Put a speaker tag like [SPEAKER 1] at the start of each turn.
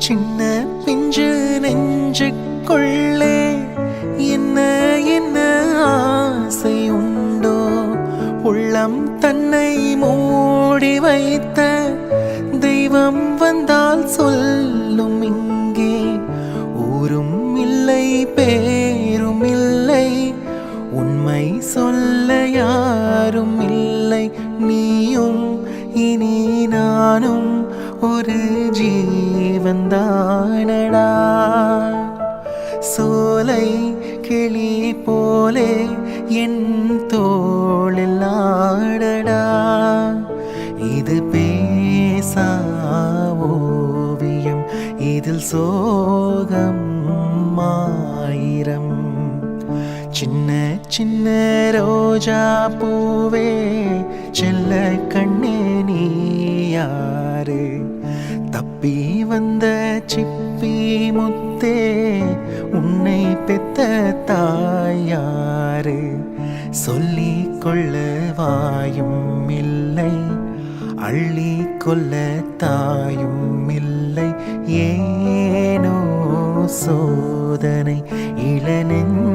[SPEAKER 1] சின்ன பிஞ்சு நெஞ்சுக்குள்ளே என்ன என்ன ஆசை உண்டோ, உள்ளம் தன்னை மூடி வைத்த தெய்வம் வந்தால் சொல்லும் இங்கே. ஊரும் இல்லை பேரும் இல்லை, உண்மை சொல்ல யாரும் இல்லை. நீயும் இனி நானும் ஒரு ஜீவன்தானடா. சோலை கிளி போலே என் தோளில் ஆடடா. இது பேசா ஓவியம், இதில் சோகம் ஆயிரம். சின்ன சின்ன ரோஜா பூவே செல்ல கண்ணே நீ யாரு, தப்பி வந்த சிப்பி முத்தே உன்னை பெத்த தாயாரு. சொல்லிக் கொள்ள வாயும் இல்லை, அள்ளி கொள்ள தாயும் இல்லை. ஏனோ சோதனை இளநெஞ்ச